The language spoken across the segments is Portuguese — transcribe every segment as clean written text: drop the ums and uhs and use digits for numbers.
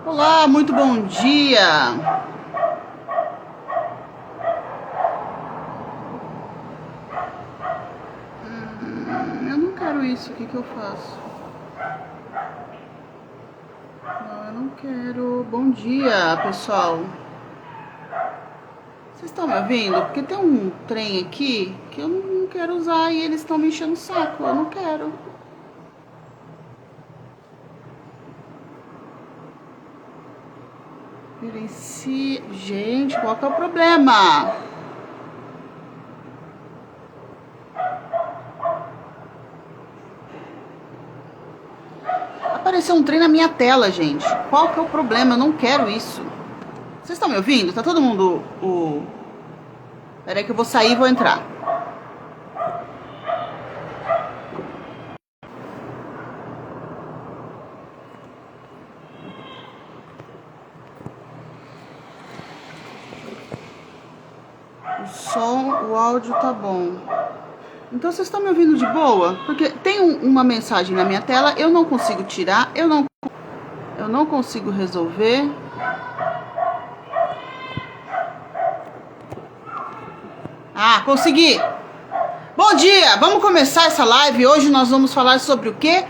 Olá, muito bom dia. Eu não quero isso, o que eu faço? Não, eu não quero. Bom dia, pessoal. Vocês estão me ouvindo? Porque tem um trem aqui que eu não quero usar e eles estão me enchendo o saco. Eu não quero. Gente, qual que é o problema? Apareceu um trem na minha tela, gente. Qual que é o problema? Eu não quero isso. Vocês estão me ouvindo? Tá todo mundo... Peraí que eu vou sair e vou entrar. O áudio tá bom. Então vocês estão me ouvindo de boa? Porque tem uma mensagem na minha tela, eu não consigo tirar, eu não consigo resolver. Ah, consegui! Bom dia! Vamos começar essa live. Hoje nós vamos falar sobre o quê?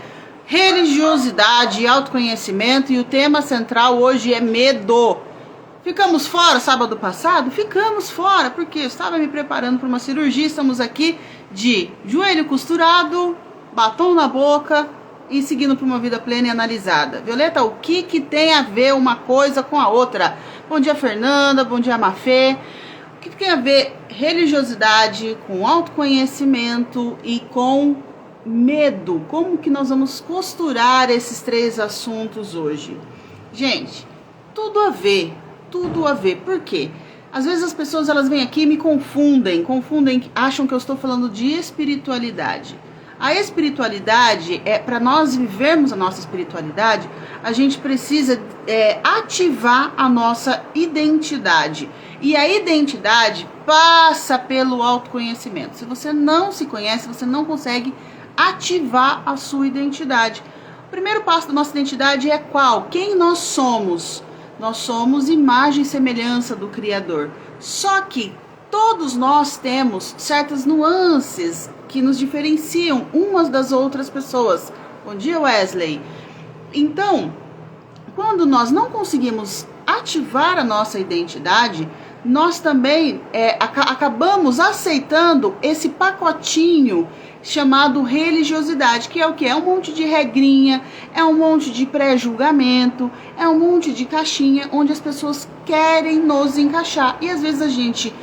Religiosidade e autoconhecimento, e o tema central hoje é medo. Ficamos fora sábado passado? Ficamos fora, porque eu estava me preparando para uma cirurgia. Estamos aqui de joelho costurado, batom na boca e seguindo para uma vida plena e analisada. Violeta, o que tem a ver uma coisa com a outra? Bom dia, Fernanda. Bom dia, Mafê. O que tem a ver religiosidade com autoconhecimento e com medo? Como que nós vamos costurar esses três assuntos hoje? Gente, tudo a ver. Por quê? Às vezes as pessoas elas vêm aqui e me confundem, acham que eu estou falando de espiritualidade. A espiritualidade, para nós vivermos a nossa espiritualidade, a gente precisa ativar a nossa identidade. E a identidade passa pelo autoconhecimento. Se você não se conhece, você não consegue ativar a sua identidade. O primeiro passo da nossa identidade é qual? Quem nós somos? Nós somos imagem e semelhança do Criador. Só que todos nós temos certas nuances que nos diferenciam umas das outras pessoas. Bom dia, Wesley. Então, quando nós não conseguimos ativar a nossa identidade, nós também acabamos aceitando esse pacotinho chamado religiosidade, que é o que? É um monte de regrinha, é um monte de pré-julgamento, é um monte de caixinha onde as pessoas querem nos encaixar. E às vezes a gente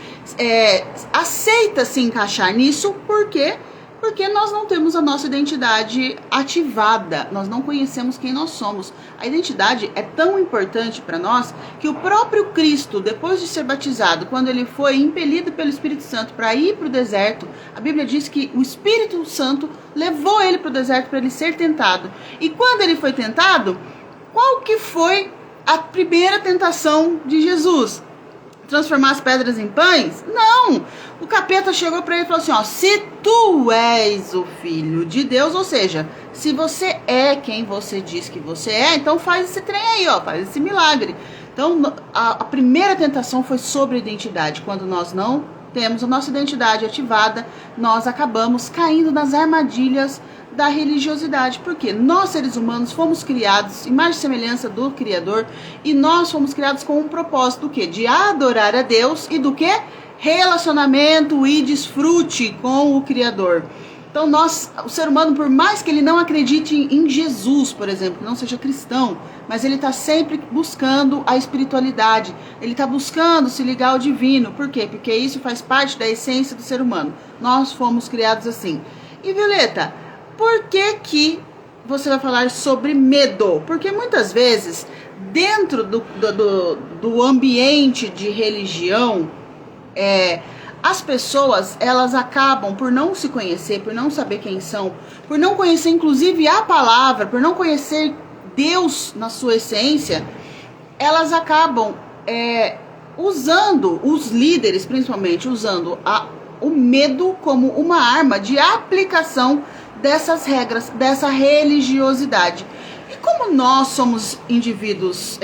aceita se encaixar nisso, por quê? Porque nós não temos a nossa identidade ativada, nós não conhecemos quem nós somos. A identidade é tão importante para nós que o próprio Cristo, depois de ser batizado, quando ele foi impelido pelo Espírito Santo para ir para o deserto, a Bíblia diz que o Espírito Santo levou ele para o deserto para ele ser tentado. E quando ele foi tentado, qual que foi a primeira tentação de Jesus? Transformar as pedras em pães? Não! O capeta chegou para ele e falou assim, ó, se tu és o filho de Deus, ou seja, se você é quem você diz que você é, então faz esse trem aí, ó, faz esse milagre. Então, a primeira tentação foi sobre a identidade. Quando nós não temos a nossa identidade ativada, nós acabamos caindo nas armadilhas da religiosidade, porque nós seres humanos fomos criados imagem e semelhança do Criador, e nós fomos criados com um propósito do quê? De adorar a Deus e do quê? Relacionamento e desfrute com o Criador. Então o ser humano, por mais que ele não acredite em Jesus, por exemplo, não seja cristão, mas ele está sempre buscando a espiritualidade, ele está buscando se ligar ao divino. Por quê? Porque isso faz parte da essência do ser humano. Nós fomos criados assim. E Violeta, por que você vai falar sobre medo? Porque muitas vezes, dentro do ambiente de religião, as pessoas, elas acabam por não se conhecer, por não saber quem são, por não conhecer inclusive a palavra, por não conhecer Deus na sua essência, elas acabam usando, os líderes principalmente, usando o medo como uma arma de aplicação dessas regras, dessa religiosidade. E como nós somos indivíduos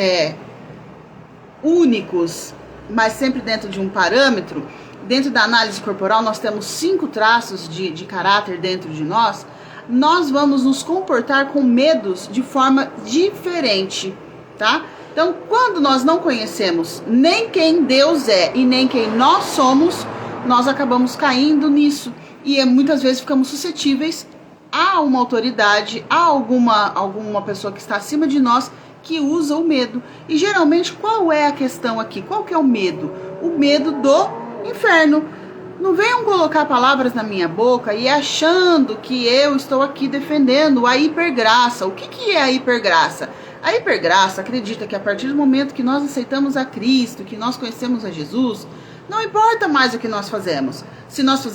únicos, mas sempre dentro de um parâmetro, dentro da análise corporal nós temos 5 traços de caráter dentro de nós, nós vamos nos comportar com medos de forma diferente, tá? Então, quando nós não conhecemos nem quem Deus é e nem quem nós somos, nós acabamos caindo nisso. E muitas vezes ficamos suscetíveis a uma autoridade, a alguma pessoa que está acima de nós que usa o medo. E geralmente, qual é a questão aqui? Qual que é o medo? O medo do inferno. Não venham colocar palavras na minha boca e achando que eu estou aqui defendendo a hipergraça. O que é a hipergraça? A hipergraça acredita que a partir do momento que nós aceitamos a Cristo, que nós conhecemos a Jesus, não importa mais o que nós fazemos. Se nós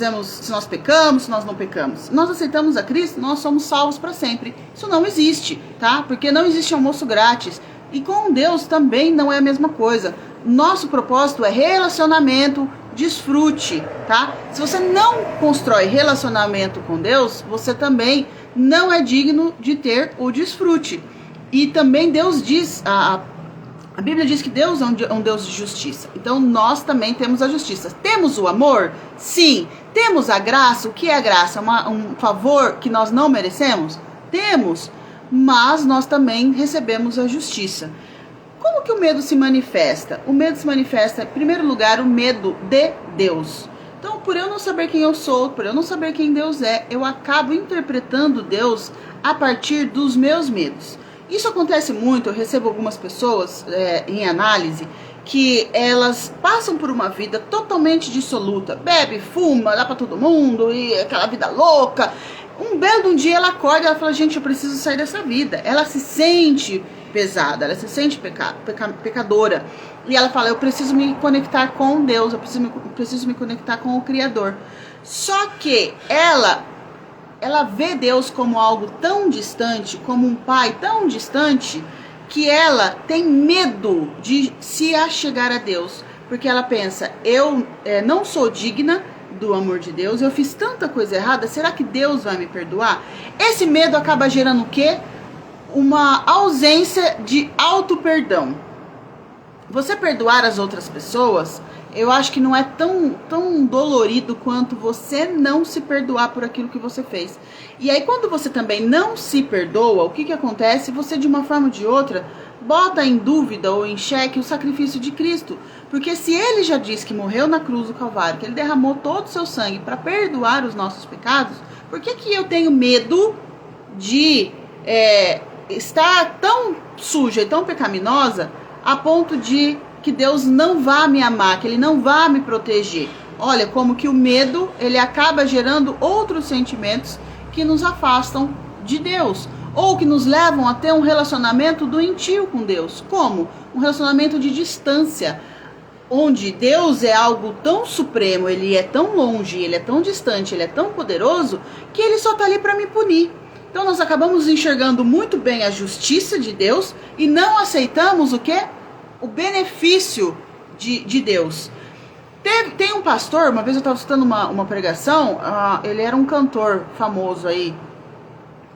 pecamos, se nós não pecamos. Se nós aceitamos a Cristo, nós somos salvos para sempre. Isso não existe, tá? Porque não existe almoço grátis. E com Deus também não é a mesma coisa. Nosso propósito é relacionamento, desfrute, tá? Se você não constrói relacionamento com Deus, você também não é digno de ter o desfrute. E também Deus diz, a Bíblia diz que Deus é um Deus de justiça. Então nós também temos a justiça. Temos o amor? Sim. Temos a graça? O que é a graça? Um favor que nós não merecemos? Temos. Mas nós também recebemos a justiça. Como que o medo se manifesta? O medo se manifesta, em primeiro lugar, o medo de Deus. Então, por eu não saber quem eu sou, por eu não saber quem Deus é, eu acabo interpretando Deus a partir dos meus medos. Isso acontece muito, eu recebo algumas pessoas em análise que elas passam por uma vida totalmente dissoluta. Bebe, fuma, dá pra todo mundo, e aquela vida louca. Um belo dia ela acorda e ela fala, gente, eu preciso sair dessa vida. Ela se sente pesada, ela se sente pecadora. E ela fala, eu preciso me conectar com Deus, eu preciso me conectar com o Criador. Só que ela vê Deus como algo tão distante, como um pai tão distante, que ela tem medo de se achegar a Deus. Porque ela pensa, eu não sou digna do amor de Deus, eu fiz tanta coisa errada, será que Deus vai me perdoar? Esse medo acaba gerando o quê? Uma ausência de auto-perdão. Você perdoar as outras pessoas, eu acho que não é tão dolorido quanto você não se perdoar por aquilo que você fez. E aí quando você também não se perdoa, o que acontece? Você de uma forma ou de outra bota em dúvida ou em xeque o sacrifício de Cristo. Porque se ele já disse que morreu na cruz do Calvário, que ele derramou todo o seu sangue para perdoar os nossos pecados, por que eu tenho medo de estar tão suja e tão pecaminosa a ponto de que Deus não vá me amar, que ele não vá me proteger? Olha como que o medo, ele acaba gerando outros sentimentos que nos afastam de Deus, ou que nos levam a ter um relacionamento doentio com Deus. Como? Um relacionamento de distância, onde Deus é algo tão supremo, ele é tão longe, ele é tão distante, ele é tão poderoso, que ele só está ali para me punir. Então nós acabamos enxergando muito bem a justiça de Deus e não aceitamos o quê? O benefício de Deus. Tem um pastor, uma vez eu estava escutando uma pregação, ele era um cantor famoso aí,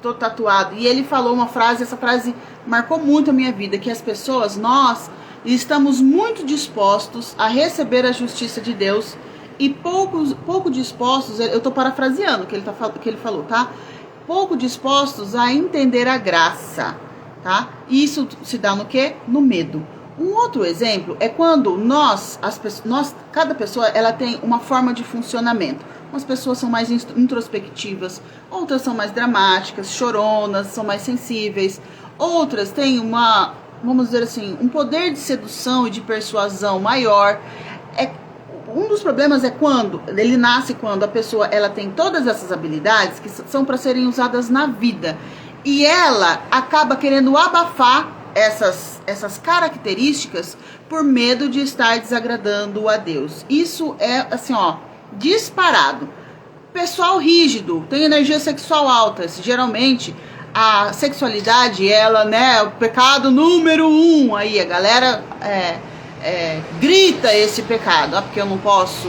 todo tatuado, e ele falou uma frase, essa frase marcou muito a minha vida, que as pessoas, nós estamos muito dispostos a receber a justiça de Deus e pouco dispostos, eu estou parafraseando o que ele falou, tá? Pouco dispostos a entender a graça, tá? E isso se dá no quê? No medo. Um outro exemplo é quando cada pessoa, ela tem uma forma de funcionamento. Umas pessoas são mais introspectivas, outras são mais dramáticas, choronas, são mais sensíveis. Outras têm vamos dizer assim, um poder de sedução e de persuasão maior. Um dos problemas é quando a pessoa ela tem todas essas habilidades que são para serem usadas na vida. E ela acaba querendo abafar essas características por medo de estar desagradando a Deus. Isso é assim, disparado. Pessoal rígido, tem energia sexual alta. Geralmente a sexualidade, ela, é o pecado número 1. Aí a galera grita esse pecado, porque eu não posso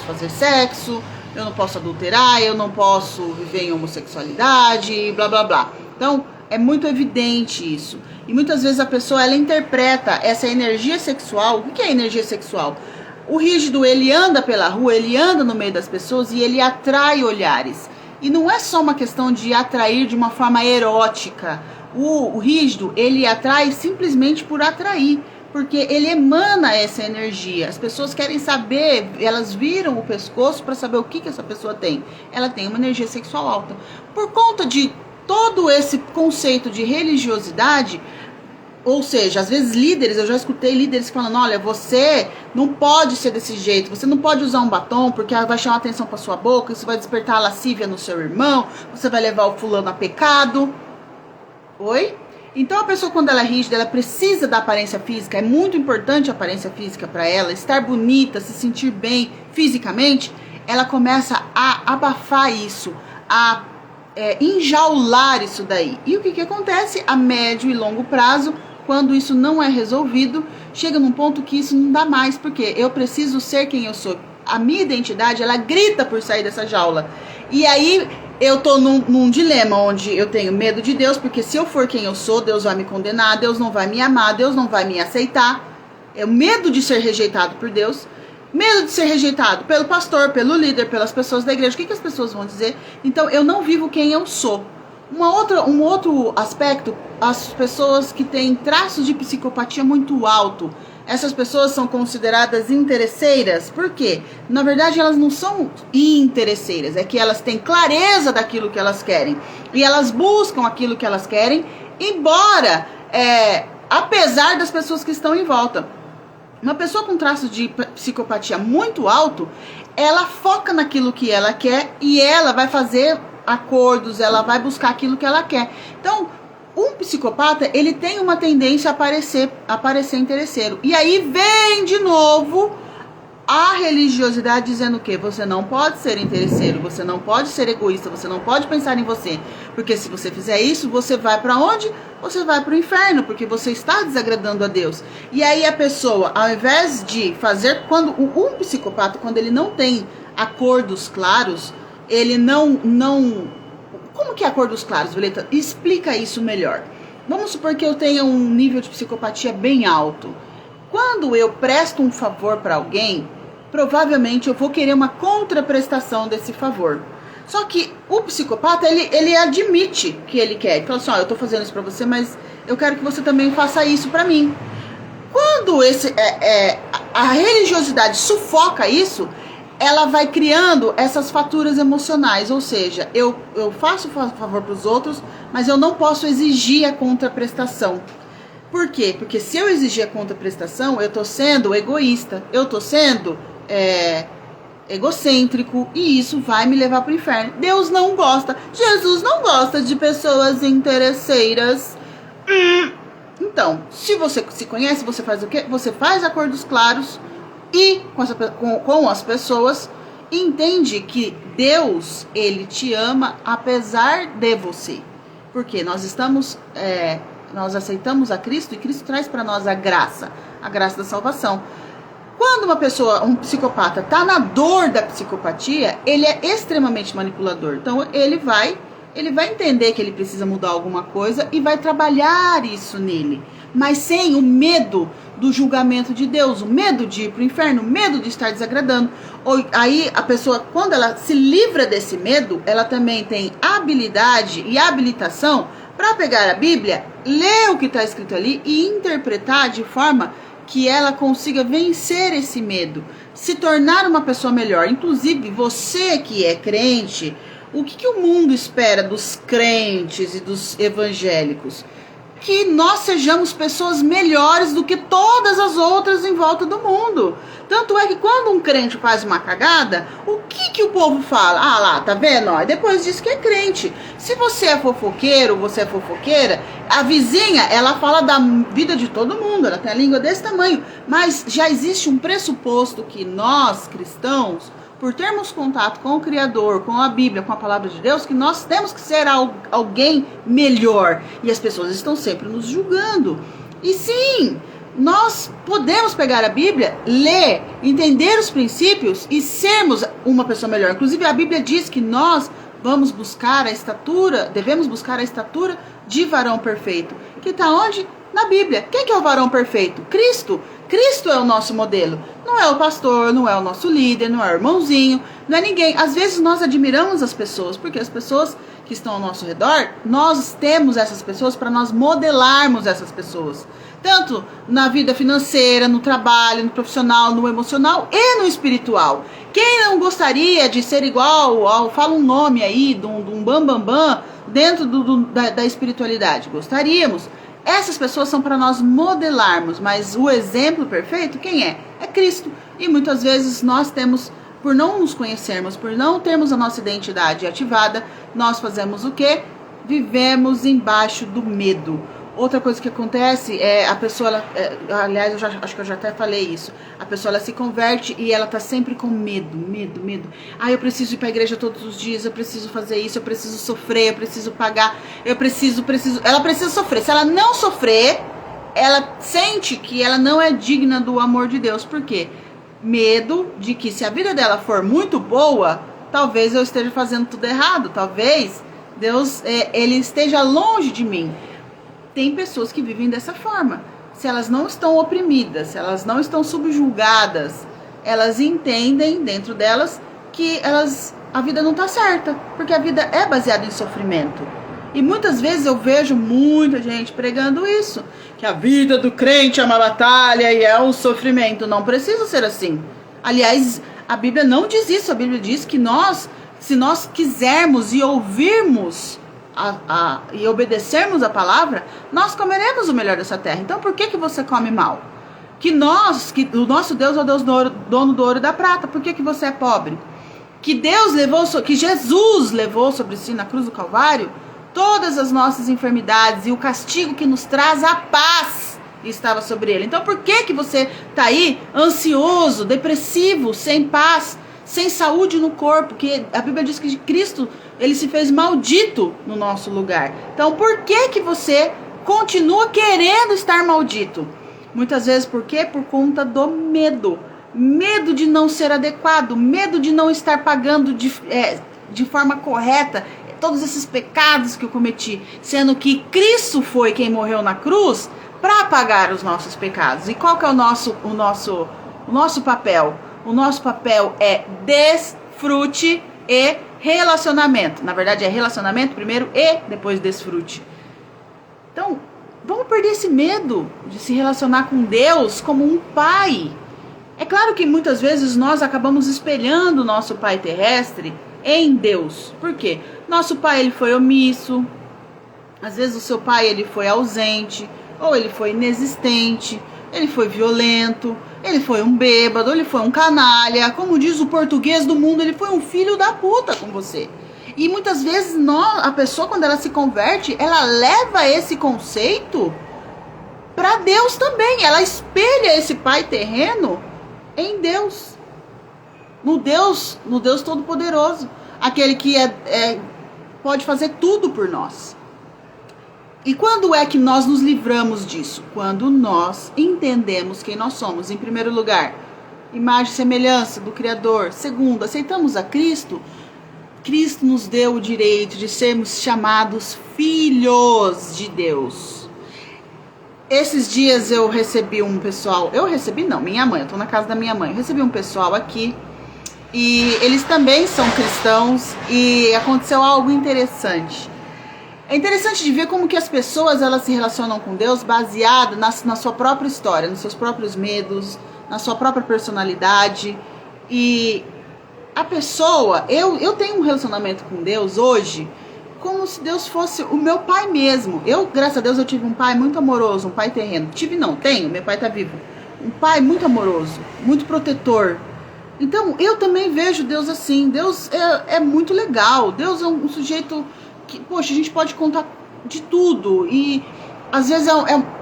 fazer sexo, eu não posso adulterar, eu não posso viver em homossexualidade, blá blá blá. Então é muito evidente isso. E muitas vezes a pessoa, ela interpreta essa energia sexual. O que é energia sexual? O rígido, ele anda pela rua, ele anda no meio das pessoas e ele atrai olhares. E não é só uma questão de atrair de uma forma erótica. O rígido, ele atrai simplesmente por atrair, porque ele emana essa energia. As pessoas querem saber, elas viram o pescoço para saber o que essa pessoa tem. Ela tem uma energia sexual alta. Por conta de todo esse conceito de religiosidade, ou seja, às vezes líderes, eu já escutei líderes falando, olha, você não pode ser desse jeito, você não pode usar um batom porque vai chamar atenção para sua boca, isso vai despertar a lascívia no seu irmão, você vai levar o fulano a pecado. Oi? Então a pessoa, quando ela é rígida, ela precisa da aparência física, é muito importante a aparência física para ela, estar bonita, se sentir bem fisicamente, ela começa a abafar isso, a enjaular isso daí. E o que acontece? A médio e longo prazo, quando isso não é resolvido, chega num ponto que isso não dá mais, porque eu preciso ser quem eu sou. A minha identidade, ela grita por sair dessa jaula. E aí eu tô num dilema onde eu tenho medo de Deus, porque se eu for quem eu sou, Deus vai me condenar, Deus não vai me amar, Deus não vai me aceitar. É o medo de ser rejeitado por Deus. Medo de ser rejeitado pelo pastor, pelo líder, pelas pessoas da igreja. O que as pessoas vão dizer? Então, eu não vivo quem eu sou. Um outro aspecto, as pessoas que têm traços de psicopatia muito alto. Essas pessoas são consideradas interesseiras. Por quê? Na verdade, elas não são interesseiras. É que elas têm clareza daquilo que elas querem. E elas buscam aquilo que elas querem, embora, apesar das pessoas que estão em volta. Uma pessoa com traço de psicopatia muito alto, ela foca naquilo que ela quer e ela vai fazer acordos, ela vai buscar aquilo que ela quer. Então, um psicopata, ele tem uma tendência a parecer interesseiro. E aí vem de novo a religiosidade dizendo o quê? Você não pode ser interesseiro, você não pode ser egoísta, você não pode pensar em você. Porque se você fizer isso, você vai para onde? Você vai para o inferno, porque você está desagradando a Deus. E aí a pessoa, ao invés de fazer, quando um psicopata, quando ele não tem acordos claros, ele não... Como que é acordos claros, Violeta? Explica isso melhor. Vamos supor que eu tenha um nível de psicopatia bem alto. Quando eu presto um favor para alguém, provavelmente eu vou querer uma contraprestação desse favor. Só que o psicopata, ele admite que ele quer. Ele fala assim, eu tô fazendo isso para você, mas eu quero que você também faça isso para mim. Quando a religiosidade sufoca isso, ela vai criando essas faturas emocionais. Ou seja, eu faço favor para os outros, mas eu não posso exigir a contraprestação. Por quê? Porque se eu exigir a contraprestação, eu estou sendo egoísta, eu estou sendo egocêntrico e isso vai me levar para o inferno. Deus não gosta, Jesus não gosta de pessoas interesseiras. Então, se você se conhece, você faz o quê? Você faz acordos claros e com as pessoas entende que Deus, ele te ama apesar de você. Porque nós aceitamos a Cristo e Cristo traz para nós a graça da salvação. Quando uma pessoa, um psicopata, está na dor da psicopatia, ele é extremamente manipulador. Então ele vai entender que ele precisa mudar alguma coisa e vai trabalhar isso nele. Mas sem o medo do julgamento de Deus, o medo de ir para o inferno, o medo de estar desagradando. Aí a pessoa, quando ela se livra desse medo, ela também tem habilidade e habilitação para pegar a Bíblia, ler o que está escrito ali e interpretar de forma que ela consiga vencer esse medo, se tornar uma pessoa melhor. Inclusive, você que é crente, o que o mundo espera dos crentes e dos evangélicos? Que nós sejamos pessoas melhores do que todas as outras em volta do mundo. Tanto é que quando um crente faz uma cagada, o que o povo fala? Ah lá, tá vendo? Ó, depois diz que é crente. Se você é fofoqueiro, você é fofoqueira, a vizinha, ela fala da vida de todo mundo, ela tem a língua desse tamanho. Mas já existe um pressuposto que nós, cristãos, por termos contato com o Criador, com a Bíblia, com a Palavra de Deus, que nós temos que ser alguém melhor. E as pessoas estão sempre nos julgando. E sim, nós podemos pegar a Bíblia, ler, entender os princípios e sermos uma pessoa melhor. Inclusive a Bíblia diz que nós devemos buscar a estatura de varão perfeito, que está onde? Na Bíblia. Quem que é o varão perfeito? Cristo. Cristo é o nosso modelo. Não é o pastor, não é o nosso líder, não é o irmãozinho, não é ninguém. Às vezes nós admiramos as pessoas, porque as pessoas que estão ao nosso redor, nós temos essas pessoas para nós modelarmos essas pessoas. Tanto na vida financeira, no trabalho, no profissional, no emocional e no espiritual. Quem não gostaria de ser igual ao, fala um nome aí, de um bambambam dentro da espiritualidade? Gostaríamos. Essas pessoas são para nós modelarmos, mas o exemplo perfeito, quem é? É Cristo. E muitas vezes nós temos, por não nos conhecermos, por não termos a nossa identidade ativada, nós fazemos o quê? Vivemos embaixo do medo. Outra coisa que acontece é a pessoa, aliás, acho que eu já até falei isso, a pessoa ela se converte e ela tá sempre com medo. Eu preciso ir pra igreja todos os dias, eu preciso fazer isso, eu preciso sofrer, eu preciso pagar, ela precisa sofrer. Se ela não sofrer, ela sente que ela não é digna do amor de Deus. Por quê? Medo de que se a vida dela for muito boa, talvez eu esteja fazendo tudo errado, talvez Deus ele esteja longe de mim. Tem pessoas que vivem dessa forma. Se elas não estão oprimidas, se elas não estão subjugadas, elas entendem dentro delas que a vida não está certa, porque a vida é baseada em sofrimento. E muitas vezes eu vejo muita gente pregando isso, que a vida do crente é uma batalha e é um sofrimento. Não precisa ser assim. Aliás, a Bíblia não diz isso. A Bíblia diz que se nós quisermos e ouvirmos e obedecermos a palavra, nós comeremos o melhor dessa terra. Então por que você come mal? Que o nosso Deus é o Deus dono do ouro e da prata. Por que você é pobre? Que Jesus levou sobre si na cruz do Calvário todas as nossas enfermidades, e o castigo que nos traz a paz estava sobre ele. Então por que você está aí ansioso, depressivo, sem paz, sem saúde no corpo? Que a Bíblia diz que Cristo, ele se fez maldito no nosso lugar. Então por que você continua querendo estar maldito? Muitas vezes por quê? Por conta do medo. Medo de não ser adequado, medo de não estar pagando de forma correta todos esses pecados que eu cometi, sendo que Cristo foi quem morreu na cruz para pagar os nossos pecados. E qual que é o nosso papel? O nosso papel é desfrute e relacionamento. Na verdade é relacionamento primeiro e depois desfrute. Então, vamos perder esse medo de se relacionar com Deus como um pai. É claro que muitas vezes nós acabamos espelhando o nosso pai terrestre em Deus. Por quê? Nosso pai, ele foi omisso. Às vezes o seu pai, ele foi ausente, ou ele foi inexistente, ele foi violento, ele foi um bêbado, ele foi um canalha. Como diz o português do mundo, ele foi um filho da puta com você. E muitas vezes a pessoa, quando ela se converte, ela leva esse conceito para Deus também. Ela espelha esse pai terreno em Deus. No Deus Todo-Poderoso. Aquele que pode fazer tudo por nós. E quando é que nós nos livramos disso? Quando nós entendemos quem nós somos. Em primeiro lugar, imagem e semelhança do Criador. Segundo, aceitamos a Cristo. Cristo nos deu o direito de sermos chamados filhos de Deus. Esses dias eu recebi um pessoal, minha mãe, eu tô na casa da minha mãe, eu recebi um pessoal aqui, e eles também são cristãos, e aconteceu algo interessante. É interessante de ver como que as pessoas, elas se relacionam com Deus baseado na sua própria história, nos seus próprios medos, na sua própria personalidade. E a pessoa, eu tenho um relacionamento com Deus hoje como se Deus fosse o meu pai mesmo. Graças a Deus, eu tive um pai muito amoroso, um pai terreno. Tenho, meu pai tá vivo. Um pai muito amoroso, muito protetor. Então, eu também vejo Deus assim. Deus é muito legal. Deus é um sujeito que, poxa, a gente pode contar de tudo. E às vezes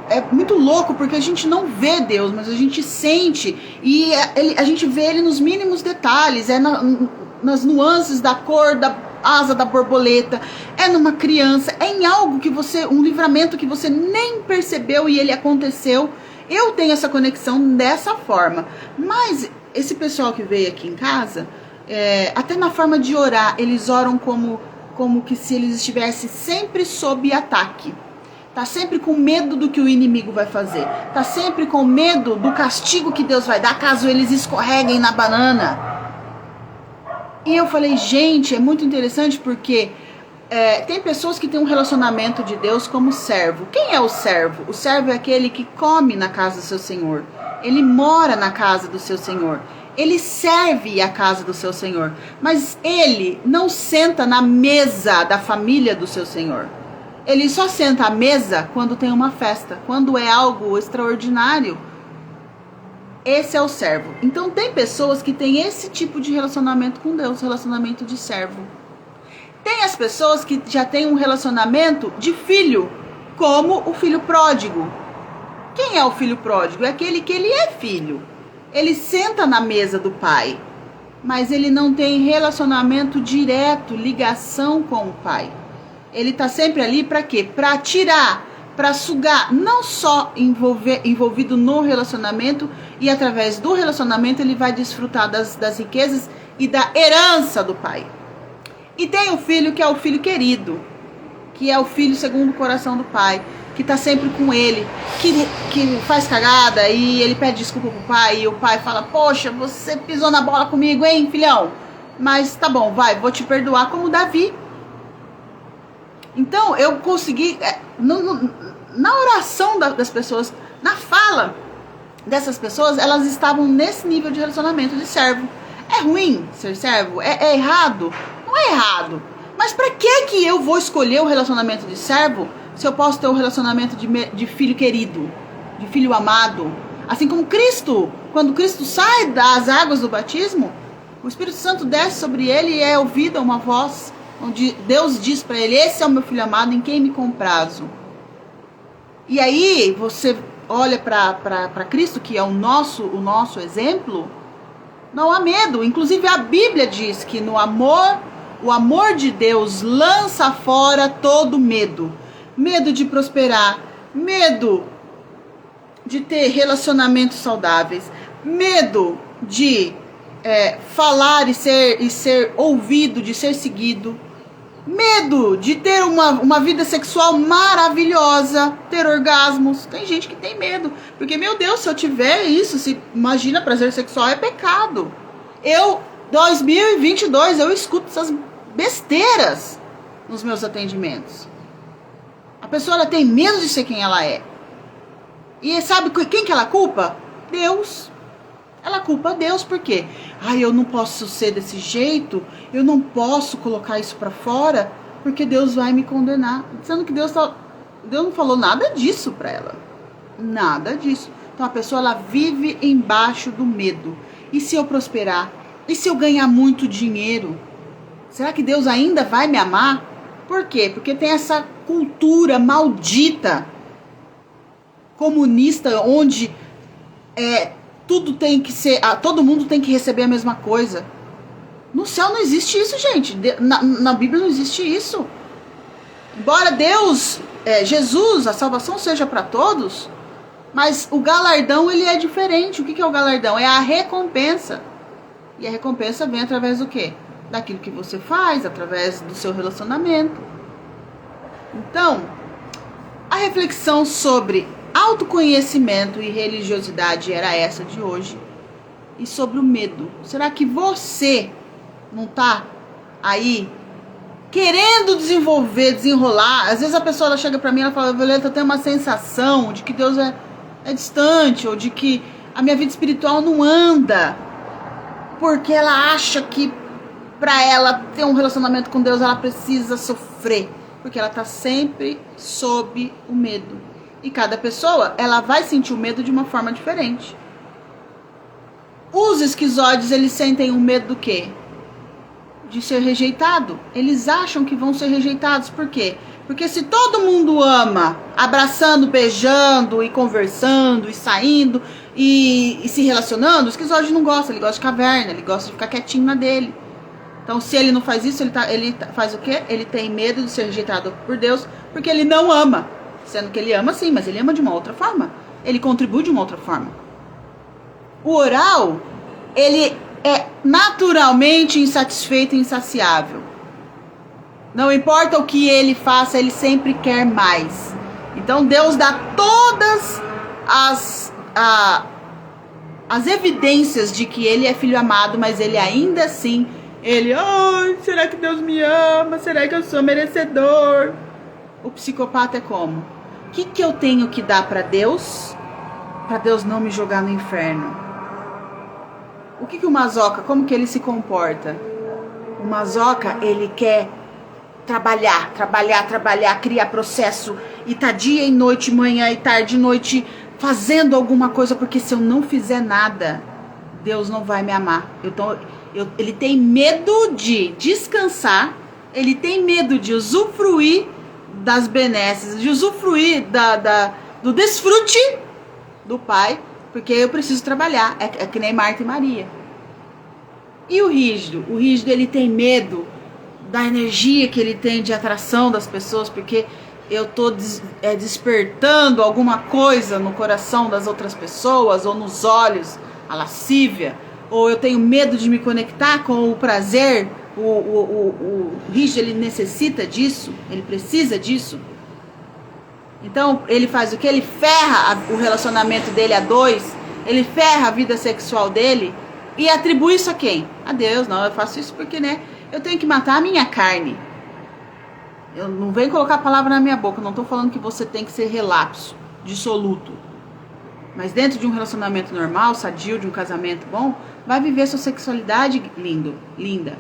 é muito louco, porque a gente não vê Deus, mas a gente sente. E a gente vê ele nos mínimos detalhes. Nas nuances da cor, da asa da borboleta, numa criança, em algo um livramento que você nem percebeu e ele aconteceu. Eu tenho essa conexão dessa forma. Mas esse pessoal que veio aqui em casa, até na forma de orar, eles oram como como que se eles estivessem sempre sob ataque. Tá sempre com medo do que o inimigo vai fazer. Tá sempre com medo do castigo que Deus vai dar caso eles escorreguem na banana. E eu falei, gente, é muito interessante porque tem pessoas que têm um relacionamento de Deus como servo. Quem é o servo? O servo é aquele que come na casa do seu Senhor. Ele mora na casa do seu Senhor. Ele serve a casa do seu Senhor. Mas ele não senta na mesa da família do seu Senhor. Ele só senta à mesa quando tem uma festa, quando é algo extraordinário. Esse é o servo. Então tem pessoas que têm esse tipo de relacionamento com Deus, relacionamento de servo. Tem as pessoas que já têm um relacionamento de filho, como o filho pródigo. Quem é o filho pródigo? É aquele que ele é filho. Ele senta na mesa do pai, mas ele não tem relacionamento direto, ligação com o pai. Ele está sempre ali para quê? Para tirar, para sugar, não só envolvido no relacionamento, e através do relacionamento ele vai desfrutar das riquezas e da herança do pai. E tem o filho que é o filho querido, que é o filho segundo o coração do pai, que está sempre com ele, que faz cagada e ele pede desculpa pro pai, e o pai fala, poxa, você pisou na bola comigo, hein, filhão? Mas tá bom, vai, vou te perdoar, como Davi. Então, eu consegui, na oração das pessoas, na fala dessas pessoas, elas estavam nesse nível de relacionamento de servo. É ruim ser servo? É errado? Não é errado. Mas para que eu vou escolher o relacionamento de servo se eu posso ter o relacionamento de filho querido, de filho amado? Assim como Cristo, quando Cristo sai das águas do batismo, o Espírito Santo desce sobre ele e é ouvida uma voz onde Deus diz para ele, esse é o meu filho amado em quem me comprazo. E aí você olha para Cristo, que é o nosso exemplo, não há medo. Inclusive a Bíblia diz que o amor de Deus lança fora todo medo. Medo de prosperar, medo de ter relacionamentos saudáveis, medo de falar e ser ouvido, de ser seguido, medo de ter uma vida sexual maravilhosa, ter orgasmos. Tem gente que tem medo, porque, meu Deus, se eu tiver isso, imagina, prazer sexual é pecado. 2022, eu escuto essas besteiras nos meus atendimentos. A pessoa ela tem medo de ser quem ela é. E sabe quem que ela culpa? Deus. Ela culpa Deus, por quê? Eu não posso ser desse jeito, eu não posso colocar isso pra fora, porque Deus vai me condenar. Sendo que Deus não falou nada disso pra ela. Nada disso. Então a pessoa ela vive embaixo do medo. E se eu prosperar? E se eu ganhar muito dinheiro? Será que Deus ainda vai me amar? Por quê? Porque tem essa cultura maldita comunista onde tudo tem que ser, todo mundo tem que receber a mesma coisa. No céu não existe isso, gente. Na Bíblia não existe isso. Embora Deus, Jesus, a salvação seja para todos, mas o galardão ele é diferente. O que é o galardão? É a recompensa. E a recompensa vem através do quê? Daquilo que você faz, através do seu relacionamento. Então, a reflexão sobre autoconhecimento e religiosidade era essa de hoje. E sobre o medo. Será que você não tá aí querendo desenrolar? Às vezes a pessoa ela chega pra mim e ela fala, Violeta, eu tenho uma sensação de que Deus é distante, ou de que a minha vida espiritual não anda, porque ela acha que pra ela ter um relacionamento com Deus ela precisa sofrer, porque ela tá sempre sob o medo. E cada pessoa, ela vai sentir o medo de uma forma diferente. Os esquizoides, eles sentem o medo do quê? De ser rejeitado. Eles acham que vão ser rejeitados. Por quê? Porque se todo mundo ama, abraçando, beijando e conversando e saindo e se relacionando, o esquizoide não gosta. Ele gosta de caverna, ele gosta de ficar quietinho na dele. Então, se ele não faz isso, ele faz o quê? Ele tem medo de ser rejeitado por Deus, porque ele não ama. Sendo que ele ama sim, mas ele ama de uma outra forma. Ele contribui de uma outra forma. O oral, ele é naturalmente insatisfeito e insaciável. Não importa o que ele faça, ele sempre quer mais. Então Deus dá todas as evidências de que ele é filho amado, mas ele ainda assim, ai, será que Deus me ama? Será que eu sou merecedor? O psicopata é como? O que eu tenho que dar para Deus não me jogar no inferno? O que o masoca, como que ele se comporta? O masoca, ele quer trabalhar, criar processo, e tá dia e noite, manhã e tarde e noite, fazendo alguma coisa, porque se eu não fizer nada, Deus não vai me amar. Ele tem medo de descansar, ele tem medo de usufruir das benesses, de usufruir do desfrute do Pai, porque eu preciso trabalhar, é que nem Marta e Maria. E o rígido? O rígido, ele tem medo da energia que ele tem de atração das pessoas, porque eu tô despertando alguma coisa no coração das outras pessoas, ou nos olhos, a lascívia, ou eu tenho medo de me conectar com o prazer. O rígido, ele necessita disso, ele precisa disso. Então ele faz o que? Ele ferra o relacionamento dele a dois, ele ferra a vida sexual dele e atribui isso a quem? A Deus. Não, eu faço isso porque, né, eu tenho que matar a minha carne. Eu não venho colocar a palavra na minha boca, não estou falando que você tem que ser relapso, dissoluto. Mas dentro de um relacionamento normal, sadio, de um casamento bom, vai viver sua sexualidade linda.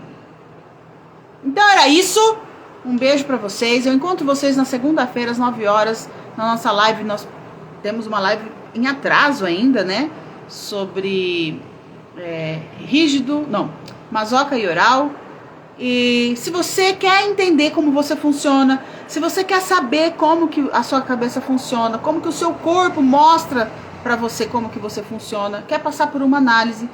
Então era isso. Um beijo pra vocês. Eu encontro vocês na segunda-feira às 9 horas na nossa live. Nós temos uma live em atraso ainda, né? Sobre masoca e oral. E se você quer entender como você funciona, se você quer saber como que a sua cabeça funciona, como que o seu corpo mostra pra você como que você funciona, quer passar por uma análise.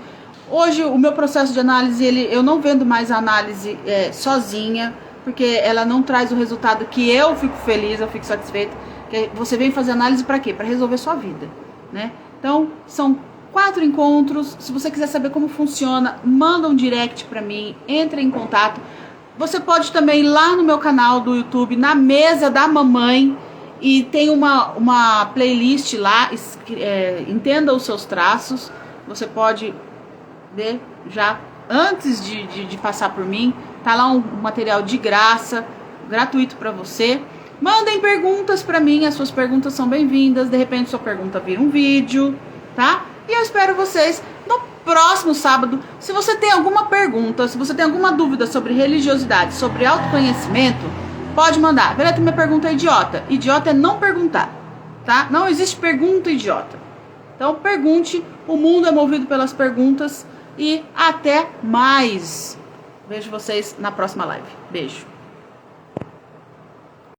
Hoje o meu processo de análise, eu não vendo mais a análise sozinha, porque ela não traz o resultado que eu fico feliz, eu fico satisfeita. Que você vem fazer análise para quê? Para resolver sua vida, né? Então, são 4 encontros. Se você quiser saber como funciona, manda um direct para mim, entre em contato. Você pode também ir lá no meu canal do YouTube, na mesa da mamãe, e tem uma playlist lá, Entenda os Seus Traços. Você pode ver já antes de passar por mim. Tá lá um material de graça, gratuito para você. Mandem perguntas para mim, as suas perguntas são bem-vindas. De repente sua pergunta vira um vídeo, tá? E eu espero vocês no próximo sábado. Se você tem alguma pergunta, se você tem alguma dúvida sobre religiosidade, sobre autoconhecimento, pode mandar. Vereta, minha pergunta é idiota. Idiota é não perguntar, tá? Não existe pergunta idiota. Então pergunte, o mundo é movido pelas perguntas. E até mais. Vejo vocês na próxima live. Beijo.